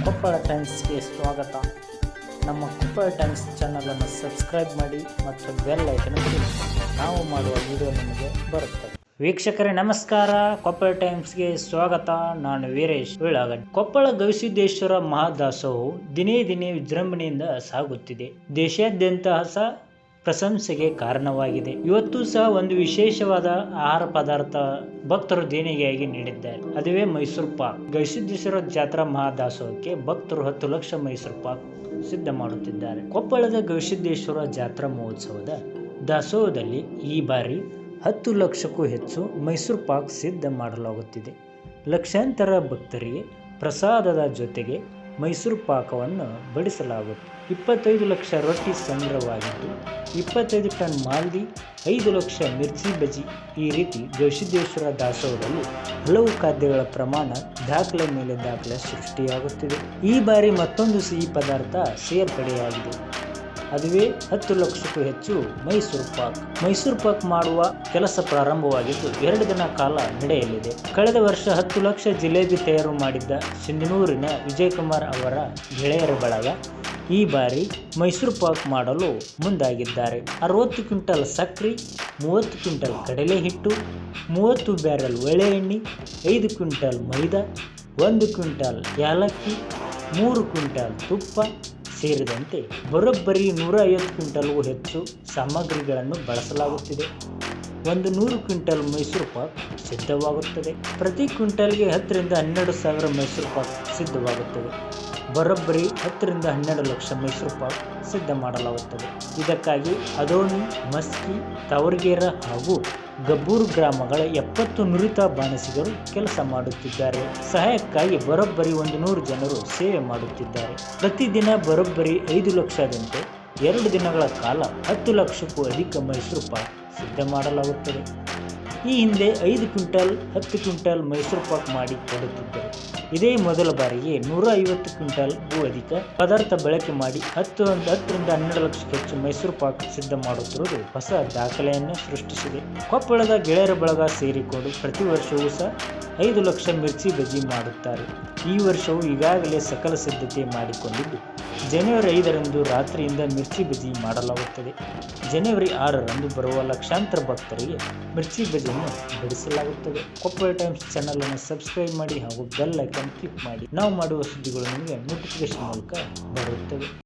ಕೊಪ್ಪಳ ಟೈಮ್ಸ್ಗೆ ಸ್ವಾಗತ. ನಮ್ಮ ಕೊಪ್ಪಳ ಟೈಮ್ಸ್ ಚಾನಲನ್ನು ಸಬ್ಸ್ಕ್ರೈಬ್ ಮಾಡಿ ಮತ್ತು ಬೆಲ್ ಐಕನ್ ಕ್ಲಿಕ್ ಮಾಡಿ. ನಾವು ಮಾಡುವ ವಿಡಿಯೋ ನಿಮಗೆ ಬರುತ್ತದೆ. ವೀಕ್ಷಕರೇ ನಮಸ್ಕಾರ, ಕೊಪ್ಪಳ ಟೈಮ್ಸ್ಗೆ ಸ್ವಾಗತ. ನಾನು ವೀರೇಶ್ ಉಳ್ಳಾಗಡ್ಡಿ. ಕೊಪ್ಪಳ ಗವಿಸಿದ್ದೇಶ್ವರ ಮಹಾದಾಸೋಹವು ದಿನೇ ದಿನೇ ವಿಜೃಂಭಣೆಯಿಂದ ಸಾಗುತ್ತಿದೆ. ದೇಶಾದ್ಯಂತ ಪ್ರಶಂಸೆಗೆ ಕಾರಣವಾಗಿದೆ. ಇವತ್ತು ಸಹ ಒಂದು ವಿಶೇಷವಾದ ಆಹಾರ ಪದಾರ್ಥ ಭಕ್ತರು ದೇಣಿಗೆಯಾಗಿ ನೀಡಿದ್ದಾರೆ. ಅದುವೇ ಮೈಸೂರು ಪಾಕ್. ಗವಿಸಿದ್ದೇಶ್ವರ ಜಾತ್ರಾ ಮಹಾದಾಸೋಹಕ್ಕೆ ಭಕ್ತರು 10 ಲಕ್ಷ ಮೈಸೂರು ಪಾಕ್ ಸಿದ್ಧ ಮಾಡುತ್ತಿದ್ದಾರೆ. ಕೊಪ್ಪಳದ ಗವಿಸಿದ್ದೇಶ್ವರ ಜಾತ್ರಾ ಮಹೋತ್ಸವದ ದಾಸೋಹದಲ್ಲಿ ಈ ಬಾರಿ 10 ಲಕ್ಷಕ್ಕೂ ಹೆಚ್ಚು ಮೈಸೂರು ಪಾಕ್ ಸಿದ್ಧ ಮಾಡಲಾಗುತ್ತಿದೆ. ಲಕ್ಷಾಂತರ ಭಕ್ತರಿಗೆ ಪ್ರಸಾದದ ಜೊತೆಗೆ ಮೈಸೂರು ಪಾಕವನ್ನು ಬಡಿಸಲಾಗುತ್ತದೆ. 25 ಲಕ್ಷ ರೊಟ್ಟಿ ಸಂಗ್ರಹವಾಗಿದ್ದು 25 ಟನ್ ಮಾಲ್ದಿ, 5 ಲಕ್ಷ ಮಿರ್ಚಿ ಬಜ್ಜಿ. ಈ ರೀತಿ ಗವಿಸಿದ್ದೇಶ್ವರ ದಾಸೋಹದಲ್ಲಿ ಹಲವು ಖಾದ್ಯಗಳ ಪ್ರಮಾಣ ದಾಖಲೆ ಮೇಲೆ ದಾಖಲೆ ಸೃಷ್ಟಿಯಾಗುತ್ತಿದೆ. ಈ ಬಾರಿ ಮತ್ತೊಂದು ಸಿಹಿ ಪದಾರ್ಥ ಸೇರ್ಪಡೆಯಾಗಿದೆ. ಅದುವೇ 10 ಲಕ್ಷಕ್ಕೂ ಹೆಚ್ಚು ಮೈಸೂರು ಪಾಕ್. ಮೈಸೂರು ಪಾಕ್ ಮಾಡುವ ಕೆಲಸ ಪ್ರಾರಂಭವಾಗಿದ್ದು 2 ದಿನ ಕಾಲ ನಡೆಯಲಿದೆ. ಕಳೆದ ವರ್ಷ 10 ಲಕ್ಷ ಜಿಲೇಬಿ ತಯಾರು ಮಾಡಿದ್ದ ಸಿಂಧನೂರಿನ ವಿಜಯಕುಮಾರ್ ಅವರ ಗೆಳೆಯರ ಬಳಗ ಈ ಬಾರಿ ಮೈಸೂರು ಪಾಕ್ ಮಾಡಲು ಮುಂದಾಗಿದ್ದಾರೆ. 60 ಕ್ವಿಂಟಲ್ ಸಕ್ಕರೆ, 30 ಕ್ವಿಂಟಲ್ ಕಡಲೆ ಹಿಟ್ಟು, 30 ಬ್ಯಾರೆಲ್ ಒಳ್ಳೆ ಎಣ್ಣೆ, 5 ಕ್ವಿಂಟಲ್ ಮೈದಾ, 1 ಕ್ವಿಂಟಲ್ ಯಾಲಕ್ಕಿ, 3 ಕ್ವಿಂಟಲ್ ತುಪ್ಪ ಸೇರಿದಂತೆ ಬರೋಬ್ಬರಿ 150 ಕ್ವಿಂಟಲ್ಗೂ ಹೆಚ್ಚು ಸಾಮಗ್ರಿಗಳನ್ನು ಬಳಸಲಾಗುತ್ತಿದೆ. 100 ಕ್ವಿಂಟಲ್ ಮೈಸೂರು ಪಾಕ್ ಸಿದ್ಧವಾಗುತ್ತದೆ. ಪ್ರತಿ ಕ್ವಿಂಟಲ್ಗೆ 10 ರಿಂದ 12 ಸಾವಿರ ಮೈಸೂರು ಪಾಕ್ ಸಿದ್ಧವಾಗುತ್ತದೆ. ಬರೋಬ್ಬರಿ 10 ರಿಂದ 12 ಲಕ್ಷ ಮೈಸೂರು ಪಾಕ್ ಸಿದ್ಧ ಮಾಡಲಾಗುತ್ತದೆ. ಇದಕ್ಕಾಗಿ ಅದೋನಿ, ಮಸ್ಕಿ, ತಾವರ್ಗೇರ ಹಾಗೂ ಗಬ್ಬೂರು ಗ್ರಾಮಗಳ 70 ನುರಿತ ಬಾಣಸಿಗರು ಕೆಲಸ ಮಾಡುತ್ತಿದ್ದಾರೆ. ಸಹಾಯಕ್ಕಾಗಿ ಬರೋಬ್ಬರಿ 100 ಜನರು ಸೇವೆ ಮಾಡುತ್ತಿದ್ದಾರೆ. ಪ್ರತಿದಿನ ಬರೋಬ್ಬರಿ 5 ಲಕ್ಷದಂತೆ 2 ದಿನಗಳ ಕಾಲ 10 ಲಕ್ಷಕ್ಕೂ ಅಧಿಕ ಮೈಸೂರು ಪಾಕ್ ಸಿದ್ಧ ಮಾಡಲಾಗುತ್ತದೆ. ಈ ಹಿಂದೆ 5 ಕ್ವಿಂಟಲ್ 10 ಕ್ವಿಂಟಲ್ ಮೈಸೂರು ಪಾಕ್ ಮಾಡಿ ಕೊಡುತ್ತಿದ್ದರು. ಇದೇ ಮೊದಲ ಬಾರಿಗೆ 150 ಕ್ವಿಂಟಲ್ಗೂ ಅಧಿಕ ಪದಾರ್ಥ ಬಳಕೆ ಮಾಡಿ 10 ರಿಂದ 12 ಲಕ್ಷಕ್ಕೆ ಹೆಚ್ಚು ಮೈಸೂರು ಪಾಕ್ ಸಿದ್ಧ ಮಾಡುತ್ತಿರುವುದು ಹೊಸ ದಾಖಲೆಯನ್ನು ಸೃಷ್ಟಿಸಿದೆ. ಕೊಪ್ಪಳದ ಗೆಳೆಯರ ಬಳಗ ಸೇರಿಕೊಂಡು ಪ್ರತಿ ವರ್ಷವೂ ಸಹ 5 ಲಕ್ಷ ಮಿರ್ಚಿ ಬಜ್ಜಿ ಮಾಡುತ್ತಾರೆ. ಈ ವರ್ಷವೂ ಈಗಾಗಲೇ ಸಕಲ ಸಿದ್ಧತೆ ಮಾಡಿಕೊಂಡಿದ್ದು ಜನವರಿ 5ರಂದು ರಾತ್ರಿಯಿಂದ ಮಿರ್ಚಿ ಬಜ್ಜಿ ಮಾಡಲಾಗುತ್ತದೆ. ಜನವರಿ 6ರಂದು ಬರುವ ಲಕ್ಷಾಂತರ ಭಕ್ತರಿಗೆ ಮಿರ್ಚಿ ಬಜ್ಜಿಯನ್ನು ಬಡಿಸಲಾಗುತ್ತದೆ. ಕೊಪ್ಪಳ ಟೈಮ್ಸ್ ಚಾನಲ್ ಅನ್ನು ಸಬ್ಸ್ಕ್ರೈಬ್ ಮಾಡಿ ಹಾಗೂ ಬೆಲ್ ಐಕಾನ್ ಕ್ಲಿಕ್ ಮಾಡಿ. ನಾವು ಮಾಡುವ ಸುದ್ದಿಗಳು ನಿಮಗೆ ನೋಟಿಫಿಕೇಶನ್ ಮೂಲಕ ಬರುತ್ತವೆ.